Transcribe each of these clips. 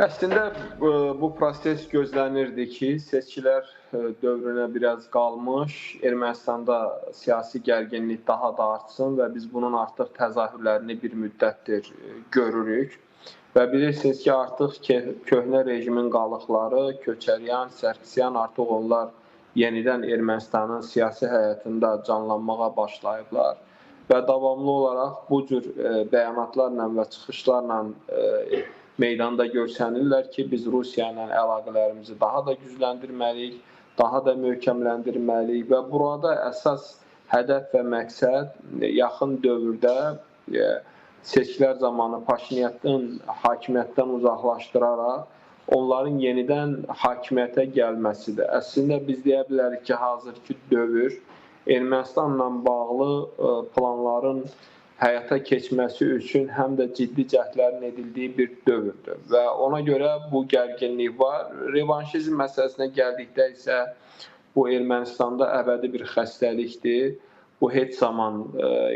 Əslində bu proses gözlənirdi ki, seçkilər dövrünə biraz qalmış, Ermənistanda siyasi gərginlik daha da artsın və biz bunun artıq təzahürlərini bir müddətdir görürük. Və bilirsiniz ki, artıq köhnə rejimin qalıqları, Köçəryan, Sərkisyan artıq onlar yenidən Ermənistanın siyasi həyatında canlanmağa başlayıblar və davamlı olaraq bu cür bəyanatlarla və çıxışlarla meydanda görsənirlər ki, biz Rusiya ilə əlaqələrimizi daha da gücləndirməliyik, daha da möhkəmləndirməliyik və burada əsas hədəf və məqsəd yaxın dövrdə seçkilər zamanı Paşinyanın hakimiyyətdən uzaqlaşdıraraq onların yenidən hakimiyyətə gəlməsidir. Əslində biz deyə bilərik ki, hazırki dövr Ermənistanla bağlı planların həyata keçməsi üçün həm də ciddi cəhdlərin edildiyi bir dövrdür və ona görə bu gərginlik var. Revanşizm məsələsinə gəldikdə isə bu Ermənistanda əbədi bir xəstəlikdir. Bu heç zaman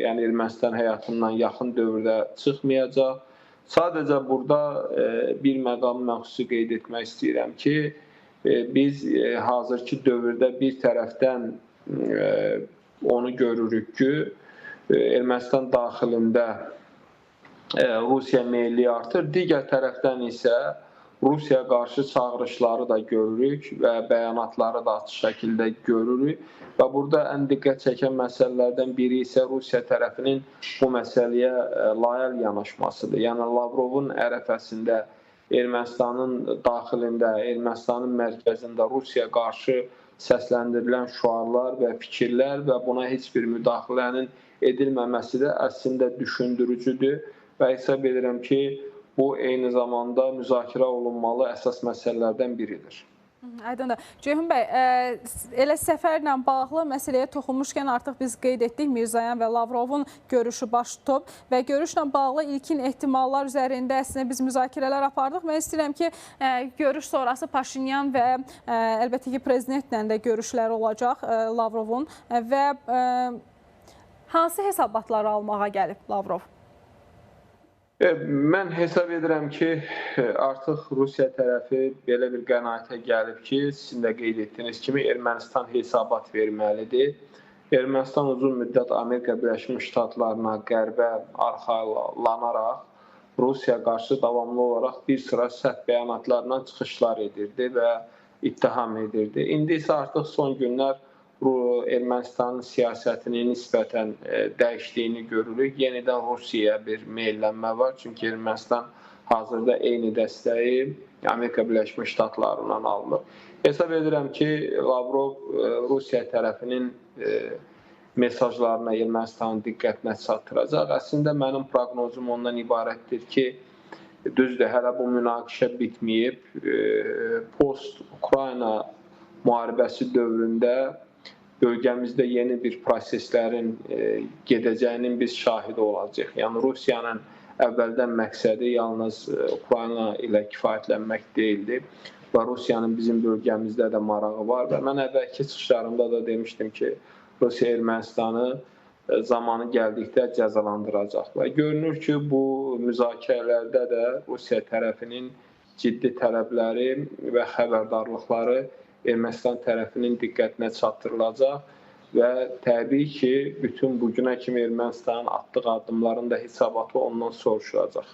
yəni Ermənistan həyatından yaxın dövrdə çıxmayacaq. Sadəcə burada bir məqamı mən xüsusi qeyd etmək istəyirəm ki, biz hazırki dövrdə bir tərəfdən onu görürük ki, Ermənistan daxilində Rusiya meyilli artır. Digər tərəfdən isə Rusiya qarşı çağırışları da görürük və bəyanatları da açıq şəkildə görürük. Və burada ən diqqət çəkən məsələlərdən biri isə Rusiya tərəfinin bu məsələyə layihəli yanaşmasıdır. Yəni Lavrovun ərəfəsində Ermənistanın daxilində, Ermənistanın mərkəzində Rusiya qarşı səsləndirilən şüarlar və fikirlər və buna heç bir müdaxilənin edilməməsi də əslində düşündürücüdür və hesab edirəm ki, bu eyni zamanda müzakirə olunmalı əsas məsələlərdən biridir. Aydındır. Ceyhun bəy, elə səfərlə bağlı məsələyə toxunmuşkən artıq biz qeyd etdik, Mirzoyan və Lavrovun görüşü baş tutub və görüşlə bağlı ilkin ehtimallar üzərində əslində biz müzakirələr apardıq. Mən istəyirəm ki, görüş sonrası Paşinyan və əlbəttə ki, prezidentlə də görüşlər olacaq Lavrovun və hansı hesabatları almağa gəlib Lavrov? Mən hesab edirəm ki, artıq Rusiya tərəfi belə bir qənaətə gəlib ki, sizin də qeyd etdiyiniz kimi Ermənistan hesabat verməlidir. Ermənistan uzun müddət Amerika Birləşmiş Ştatlarına, qərbə arxalanaraq Rusiya qarşı davamlı olaraq bir sıra səhv bəyanatlarla çıxışlar edirdi və ittiham edirdi. İndi isə artıq son günlər Ermənistanın siyasətinin nisbətən dəyişdiyini görürük. Yenidən Rusiyaya bir meyllənmə var. Çünki Ermənistan hazırda eyni dəstəyi Amerika Birləşmiş Ştatlarından alınır. Hesab edirəm ki, Lavrov Rusiya tərəfinin mesajlarına Ermənistanın diqqətinə çatdıracaq. Əslində mənim proqnozum ondan ibarətdir ki, düzdür, hələ bu münaqişə bitməyib. Post-Ukrayna müharibəsi dövründə bölgəmizdə yeni bir proseslərin gedəcəyinin biz şahidi olacaq. Yəni Rusiyanın əvvəldən məqsədi yalnız Ukrayna ilə kifayətlənmək deyildi və Rusiyanın bizim bölgəmizdə də marağı var və mən əvvəlki çıxışlarımda da demişdim ki, Rusiya Ermənistanı zamanı gəldikdə cəzalandıracaq və görünür ki, bu müzakirələrdə də Rusiya tərəfinin ciddi tələbləri və xəbərdarlıqları Ermənistan tərəfinin diqqətinə çatdırılacaq və təbii ki, bütün bugünə kimi Ermənistanın atdığı addımların da hesabatı ondan soruşulacaq.